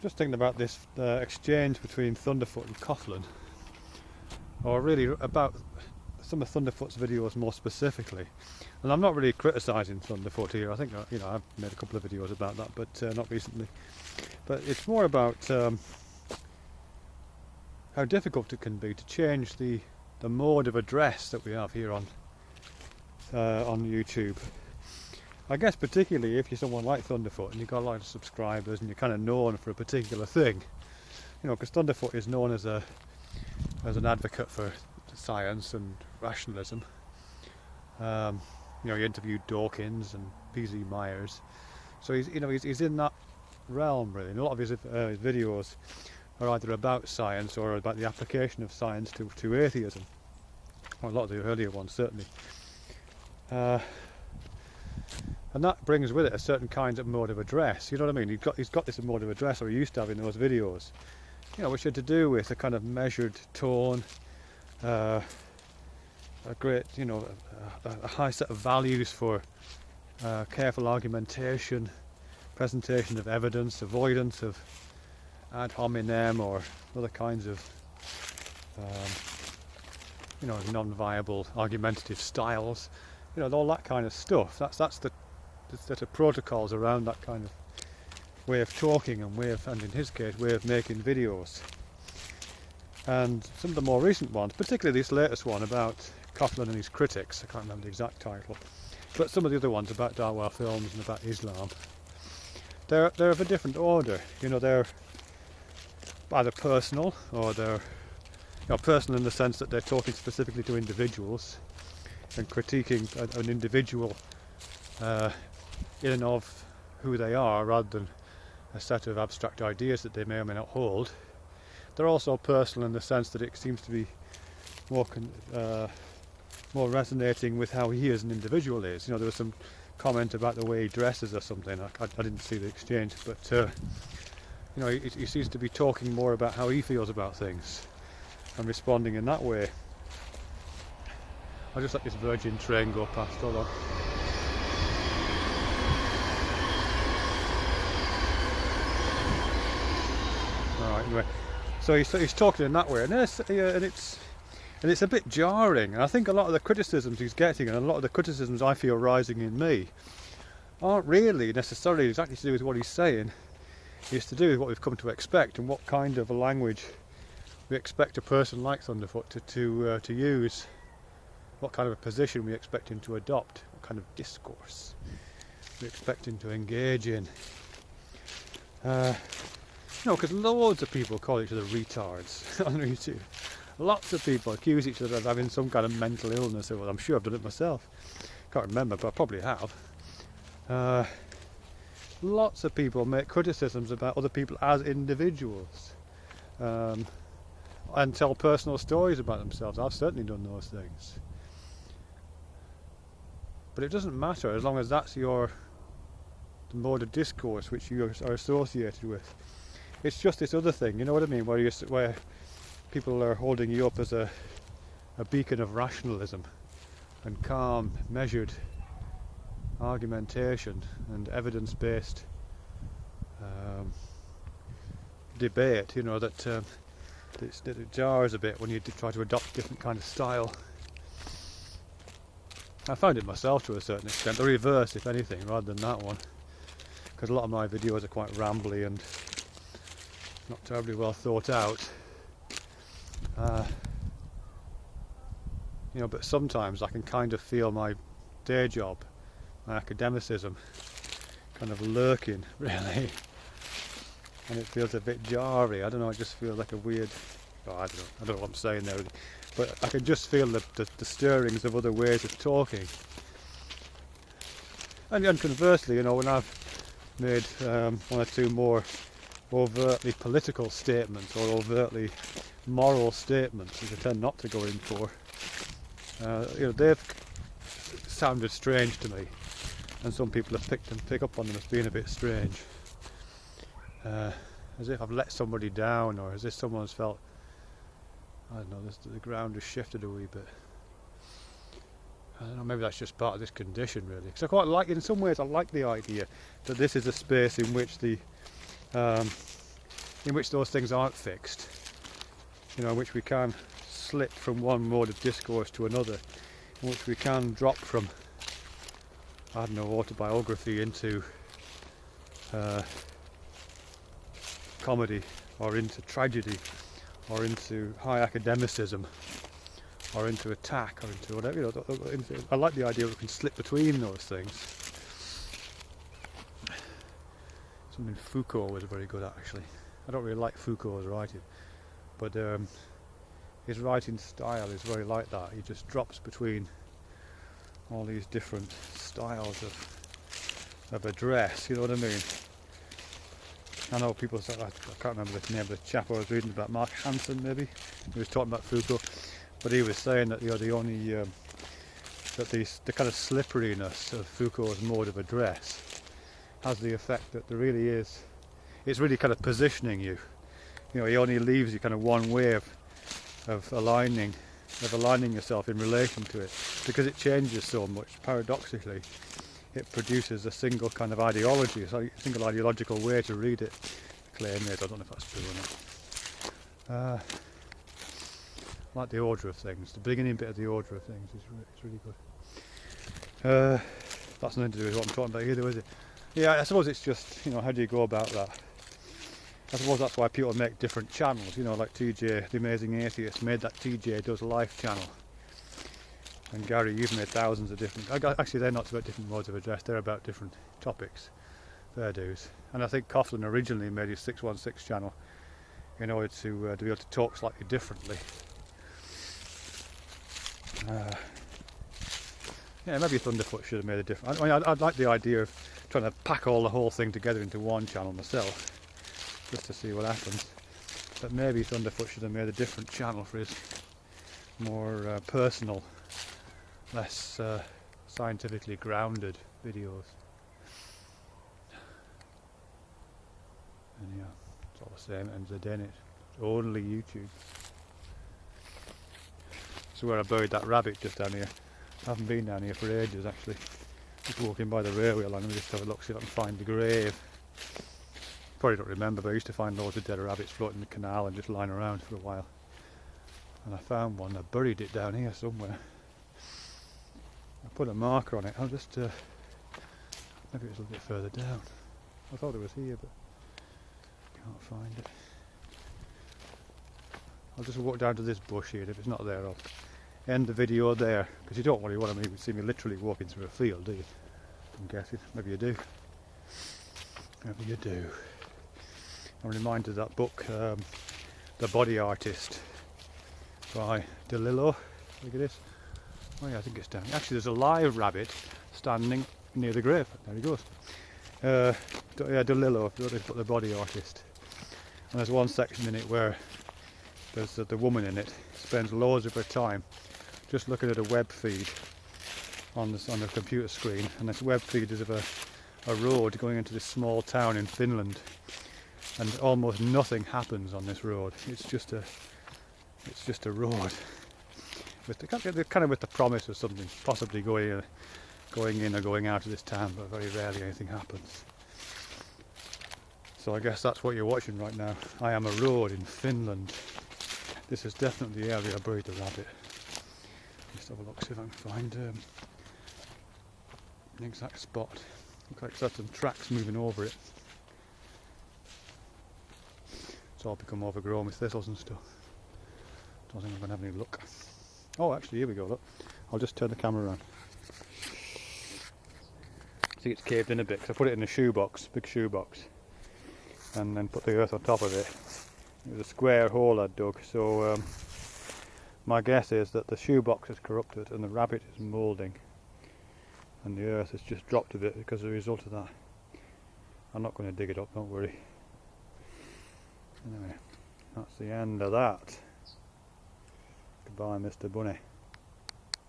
just thinking about this exchange between Thunderfoot and Coughlin, or really about some of Thunderfoot's videos more specifically. And I'm not really criticising Thunderfoot here. I think I've made a couple of videos about that, but not recently. But it's more about how difficult it can be to change the mode of address that we have here on YouTube. I guess particularly if you're someone like Thunderfoot and you've got a lot of subscribers and you're kind of known for a particular thing, because Thunderfoot is known as an advocate for science and rationalism. He interviewed Dawkins and P.Z. Myers, so he's in that realm really. And a lot of his videos are either about science or about the application of science to atheism. Well, a lot of the earlier ones certainly. And that brings with it a certain kind of mode of address. You know what I mean? He's got this mode of address, or he used to have in those videos, which had to do with a kind of measured tone, a great, a high set of values for careful argumentation, presentation of evidence, avoidance of ad hominem or other kinds of, non-viable argumentative styles. All that kind of stuff. That's the protocols around that kind of way of talking and in his case, way of making videos. And some of the more recent ones, particularly this latest one about Coughlin and his critics, I can't remember the exact title, but some of the other ones about Darwin films and about Islam, they're of a different order. They're either personal, or they're personal in the sense that they're talking specifically to individuals and critiquing an individual in and of who they are, rather than a set of abstract ideas that they may or may not hold. They're also personal in the sense that it seems to be more resonating with how he as an individual is. There was some comment about the way he dresses or something. I didn't see the exchange, but he seems to be talking more about how he feels about things and responding in that way. I'll just let this Virgin train go past. Hold on. Alright, anyway. So he's talking in that way, and it's a bit jarring. And I think a lot of the criticisms he's getting, and a lot of the criticisms I feel rising in me, aren't really necessarily exactly to do with what he's saying. It's to do with what we've come to expect and what kind of a language we expect a person like Thunderfoot to use. What kind of a position we expect him to adopt, what kind of discourse we expect him to engage in. Because loads of people call each other retards on YouTube. Lots of people accuse each other of having some kind of mental illness. Well, I'm sure I've done it myself. Can't remember, but I probably have. Lots of people make criticisms about other people as individuals, and tell personal stories about themselves. I've certainly done those things. But it doesn't matter as long as that's the mode of discourse which you are associated with. It's just this other thing, you know what I mean, where people are holding you up as a beacon of rationalism and calm, measured argumentation and evidence-based debate. That it jars a bit when you try to adopt a different kind of style. I found it myself to a certain extent, the reverse if anything, rather than that one, because a lot of my videos are quite rambly and not terribly well thought out. But sometimes I can kind of feel my day job, my academicism, kind of lurking, really, and it feels a bit jarry. I don't know, it just feels like a weird, I don't know what I'm saying there, but I can just feel the stirrings of other ways of talking. And conversely, when I've made one or two more overtly political statements or overtly moral statements, which I tend not to go in for, they've sounded strange to me, and some people have picked up on them as being a bit strange, as if I've let somebody down, or as if someone's felt, I don't know, the ground has shifted a wee bit. I don't know, maybe that's just part of this condition, really, because I quite like, in some ways I like the idea that this is a space in which the in which those things aren't fixed, you know, in which we can slip from one mode of discourse to another, in which we can drop from, I don't know, autobiography into comedy, or into tragedy, or into high academicism, or into attack, or into whatever. You know, I like the idea that we can slip between those things. Something Foucault was very good at, actually. I don't really like Foucault's writing, but his writing style is very like that. He just drops between all these different styles of address, you know what I mean? I know people say, I can't remember the name of the chap I was reading about, Mark Hansen maybe, he was talking about Foucault, but he was saying that, you know, the kind of slipperiness of Foucault's mode of address has the effect that there really is, it's really kind of positioning you. You know, he only leaves you kind of one way of aligning yourself in relation to it, because it changes so much. Paradoxically, it produces a single kind of ideology, a single ideological way to read it. Claim it, I don't know if that's true or not. I like the order of things. The beginning bit of the order of things is really good. That's nothing to do with what I'm talking about either, is it? Yeah, I suppose it's just, you know, how do you go about that? I suppose that's why people make different channels, you know, like TJ, the Amazing Atheist, made that TJ Does Life channel. And Gary, you've made thousands of different, actually they're not about different modes of address, they're about different topics, fair dues. And I think Coughlin originally made his 616 channel in order to be able to talk slightly differently. Yeah, maybe Thunderf00t should have made a different. I mean, I'd like the idea of trying to pack the whole thing together into one channel myself, just to see what happens. But maybe Thunderf00t should have made a different channel for his more personal, less scientifically grounded videos. And yeah, it's all the same at the end of the day, it's only YouTube. So where I buried that rabbit just down here. I haven't been down here for ages actually. Just walking by the railway line, let me just have a look, see if I can find the grave. Probably don't remember, but I used to find loads of dead rabbits floating in the canal and just lying around for a while. And I found one, I buried it down here somewhere. I put a marker on it, I'll just, maybe it's a little bit further down. I thought it was here, but can't find it. I'll just walk down to this bush here, and if it's not there I'll end the video there, because you don't really want to see me literally walking through a field, do you? I'm guessing. Maybe you do. Maybe you do. I'm reminded of that book, The Body Artist, by DeLillo. Look at this. Oh yeah, I think it's down. Actually, there's a live rabbit standing near the grave. There he goes. Yeah, DeLillo, The Body Artist. And there's one section in it where there's the woman in it spends loads of her time just looking at a web feed on the computer screen, and this web feed is of a road going into this small town in Finland, and almost nothing happens on this road. It's just a road with the kind of with the promise of something possibly going in or going out of this town, but very rarely anything happens. So I guess that's what you're watching right now. I am a road in Finland. This is definitely the area I buried the rabbit. Just have a look, see if I can find an exact spot. Looks like there's some tracks moving over it. It's all become overgrown with thistles and stuff. Don't think I'm going to have any luck. Oh, actually, here we go, look. I'll just turn the camera around. See, it's caved in a bit, because I put it in a shoebox, big shoebox, and then put the earth on top of it. It was a square hole I dug, so my guess is that the shoebox is corrupted and the rabbit is moulding, and the earth has just dropped a bit because of the result of that. I'm not going to dig it up, don't worry. Anyway, that's the end of that. Goodbye, Mr. Bunny.